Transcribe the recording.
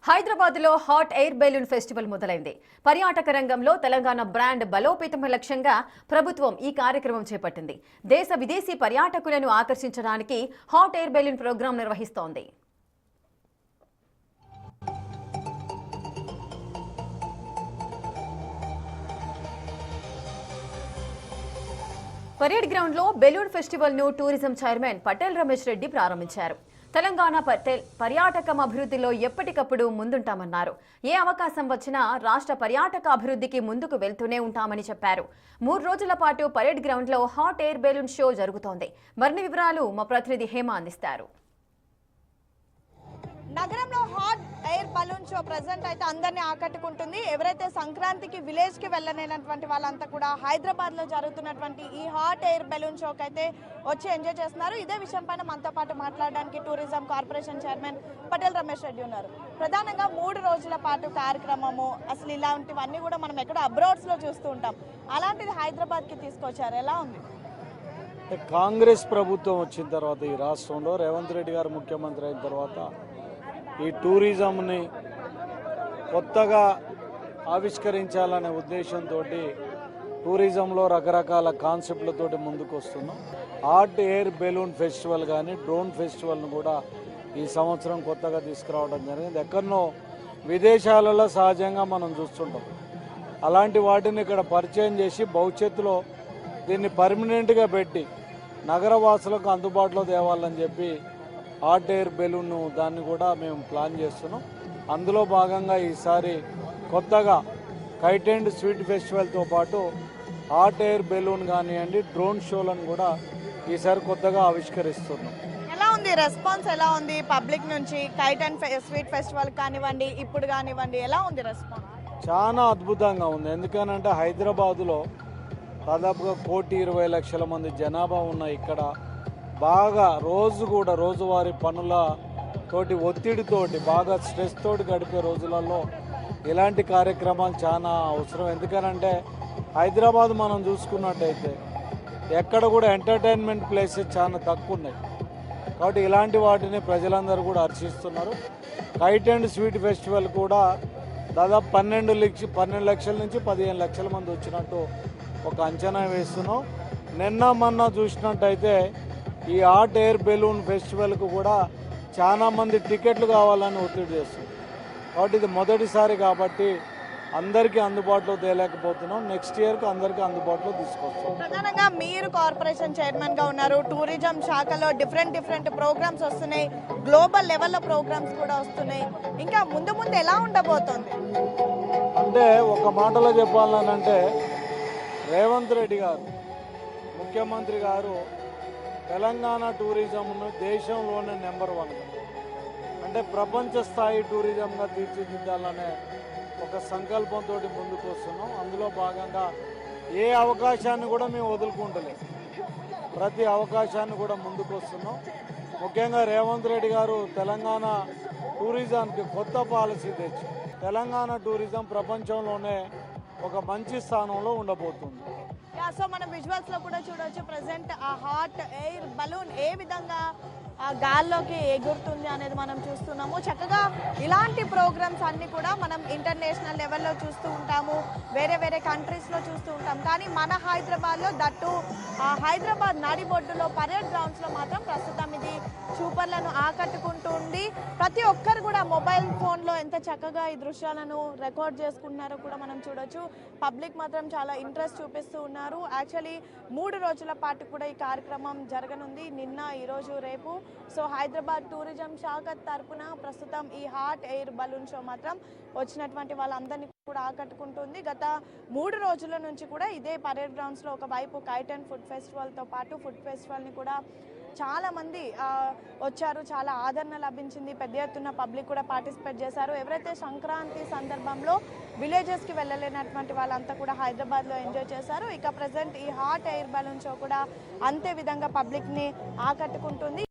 హైదరాబాద్ లో hot air balloon festival మొదలైంది. పర్యాటక రంగంలో తెలంగాణ బ్రాండ్ బలోపేతం లక్ష్యంగా ప్రభుత్వం ఈ కార్యక్రమం చేపట్టింది. దేశ విదేశీ పర్యాటకులను ఆకర్షించడానికి హాట్ ఎయిర్ బెలూన్ ప్రోగ్రాం నిర్వహిస్తోంది. పరేడ్ గ్రౌండ్ లో బెలూన్ ఫెస్టివల్ ను టూరిజం చైర్మన్ పటేల్ రమేష్ రెడ్డి ప్రారంభించారు. తెలంగాణ పర్యాటకం అభివృద్ధిలో ఎప్పటికప్పుడు ముందుంటామన్నారు. ఏ అవకాశం వచ్చినా రాష్ట్ర పర్యాటక అభివృద్ధికి ముందుకు వెళ్తూనే ఉంటామని చెప్పారు. 3 రోజుల పాటు పరేడ్ గ్రౌండ్ లో హాట్ ఎయిర్ బెలూన్ షో జరుగుతోంది. మరిన్ని వివరాలు మా ప్రతినిధి హేమ అందిస్తారు. నగరంలో hot air balloon show present అయితే అందరినీ ఆకట్టుకుంటుంది. ఎవరైతే సంక్రాంతికి విలేజ్ కి వెళ్ళలేనటువంటి వాళ్ళంతా కూడా హైదరాబాద్ లో జరుగుతున్నటువంటి ఈ హాట్ ఎయిర్ బెలూన్ షోకి అయితే వచ్చి ఎంజాయ్ చేస్తున్నారు. ఇదే విషయం పైన మనతో పాటు మాట్లాడడానికి tourism corporation chairman Patel Ramesh Reddy ఉన్నారు. ప్రధానంగా 3 రోజుల పాటు కార్యక్రమము, అసలు ఇలాంటివన్నీ కూడా మనం ఎక్కడ అబ్రాడ్స్ లో చూస్తూ ఉంటాం. అలాంటిది హైదరాబాద్ కి తీసుకొచ్చారు. ఎలా ఉంది? కాంగ్రెస్ ప్రభుత్వం వచ్చిన తర్వాత ఈ రాష్ట్రంలో రేవంత్ రెడ్డి గారు ముఖ్యమంత్రి అయిన తర్వాత ఈ టూరిజంని కొత్తగా ఆవిష్కరించాలనే ఉద్దేశంతో టూరిజంలో రకరకాల కాన్సెప్ట్లతోటి ముందుకు వస్తున్నాం. హాట్ ఎయిర్ బెలూన్ ఫెస్టివల్ కానీ డ్రోన్ ఫెస్టివల్ను కూడా ఈ సంవత్సరం కొత్తగా తీసుకురావడం జరిగింది. ఎక్కడనో విదేశాలలో సహజంగా మనం చూస్తుంటాం. అలాంటి వాటిని ఇక్కడ పరిచయం చేసి భవిష్యత్తులో దీన్ని పర్మనెంట్గా పెట్టి నగరవాసులకు అందుబాటులో తేవాలని చెప్పి హాట్ ఎయిర్ బెలూన్ దాన్ని కూడా మేము ప్లాన్ చేస్తున్నాం. అందులో భాగంగా ఈసారి కొత్తగా కైట్ అండ్ స్వీట్ ఫెస్టివల్తో పాటు హాట్ ఎయిర్ బెలూన్ కానివ్వండి, డ్రోన్ షోలను కూడా ఈసారి కొత్తగా ఆవిష్కరిస్తున్నాం. ఎలా ఉంది రెస్పాన్స్? ఎలా ఉంది పబ్లిక్ నుంచి? కైట్ అండ్ స్వీట్ ఫెస్టివల్ కానివ్వండి, ఇప్పుడు కానివ్వండి, ఎలా ఉంది రెస్పాన్స్? చాలా అద్భుతంగా ఉంది. ఎందుకనంటే హైదరాబాదులో దాదాపుగా 1,20,00,000 మంది జనాభా ఉన్న ఇక్కడ బాగా రోజువారీ పనులతోటి ఒత్తిడితోటి బాగా స్ట్రెస్ తోటి గడిపే రోజులలో ఇలాంటి కార్యక్రమాలు చాలా అవసరం. ఎందుకనంటే హైదరాబాద్ మనం చూసుకున్నట్టయితే ఎక్కడ కూడా ఎంటర్టైన్మెంట్ ప్లేసెస్ చాలా తక్కువ ఉన్నాయి. కాబట్టి ఇలాంటి వాటిని ప్రజలందరూ కూడా హర్షిస్తున్నారు. కైట్ అండ్ స్వీట్ ఫెస్టివల్ కూడా దాదాపు 12 లక్షల నుంచి 15 లక్షల మంది వచ్చినట్టు ఒక అంచనా వేస్తున్నాం. నిన్న మొన్న చూసినట్టయితే ఈ హాట్ ఎయిర్ బెలూన్ ఫెస్టివల్కు కూడా చాలా మంది టికెట్లు కావాలని ఒత్తిడి చేస్తుంది. కాబట్టి ఇది మొదటిసారి కాబట్టి అందరికీ అందుబాటులో తేలేకపోతున్నాం. నెక్స్ట్ ఇయర్కి అందరికీ అందుబాటులో తీసుకొస్తాం. ప్రధానంగా మీరు కార్పొరేషన్ చైర్మన్గా ఉన్నారు. టూరిజం శాఖలో డిఫరెంట్ ప్రోగ్రామ్స్ వస్తున్నాయి. గ్లోబల్ లెవెల్లో ప్రోగ్రామ్స్ కూడా వస్తున్నాయి. ఇంకా ముందు ఎలా ఉండబోతోంది? అంటే ఒక మాటలో చెప్పాలనంటే రేవంత్ రెడ్డి గారు ముఖ్యమంత్రి గారు తెలంగాణ టూరిజంను దేశంలోనే నెంబర్ 1 అంటే ప్రపంచ స్థాయి టూరిజంగా తీర్చిదిద్దాలనే ఒక సంకల్పంతో ముందుకు వస్తున్నాం. అందులో భాగంగా ఏ అవకాశాన్ని కూడా మేము వదులుకుంటలేము. ప్రతి అవకాశాన్ని కూడా ముందుకు వస్తున్నాం. ముఖ్యంగా రేవంత్ రెడ్డి గారు తెలంగాణ టూరిజానికి కొత్త పాలసీ తెచ్చి తెలంగాణ టూరిజం ప్రపంచంలోనే ఒక మంచి స్థానంలో ఉండబోతుంది. సో మనం విజువల్స్ లో కూడా చూడొచ్చు ప్రెసెంట్ ఆ హాట్ ఎయిర్ బలూన్ ఏ విధంగా ఆ గాల్లోకి ఎగురుతుంది అనేది మనం చూస్తున్నాము. చక్కగా ఇలాంటి ప్రోగ్రామ్స్ అన్ని కూడా మనం ఇంటర్నేషనల్ లెవెల్లో చూస్తూ ఉంటాము, వేరే కంట్రీస్లో చూస్తూ ఉంటాం. కానీ మన హైదరాబాద్లో దట్టు హైదరాబాద్ నడిబొడ్డులో పరేడ్ గ్రౌండ్స్లో మాత్రం ప్రస్తుతం ఇది చూపర్లను ఆకట్టుకుంటూ ఉంది. ప్రతి ఒక్కరు కూడా మొబైల్ ఫోన్లో ఎంత చక్కగా ఈ దృశ్యాలను రికార్డ్ చేసుకుంటున్నారో కూడా మనం చూడొచ్చు. పబ్లిక్ మాత్రం చాలా ఇంట్రెస్ట్ చూపిస్తూ ఉన్నారు. యాక్చువల్లీ 3 రోజుల పాటు కూడా ఈ కార్యక్రమం జరగనుంది. నిన్న, ఈరోజు, రేపు. సో హైదరాబాద్ టూరిజం శాఖ తరపున ప్రస్తుతం ఈ హాట్ ఎయిర్ బలూన్ షో మాత్రం వచ్చినటువంటి వాళ్ళందరినీ కూడా ఆకట్టుకుంటుంది. గత 3 రోజుల నుంచి కూడా ఇదే పరేడ్ గ్రౌండ్స్లో ఒకవైపు కైట్ అండ్ ఫుడ్ ఫెస్టివల్తో పాటు ఫుడ్ ఫెస్టివల్ని కూడా చాలా మంది వచ్చారు. చాలా ఆదరణ లభించింది. పెద్ద ఎత్తున పబ్లిక్ కూడా పార్టిసిపేట్ చేశారు. ఎవరైతే సంక్రాంతి సందర్భంలో విలేజెస్కి వెళ్ళలేనటువంటి వాళ్ళంతా కూడా హైదరాబాద్లో ఎంజాయ్ చేశారు. ఇక ప్రజెంట్ ఈ హాట్ ఎయిర్ బలూన్ షో కూడా అంతే విధంగా పబ్లిక్ని ఆకట్టుకుంటుంది.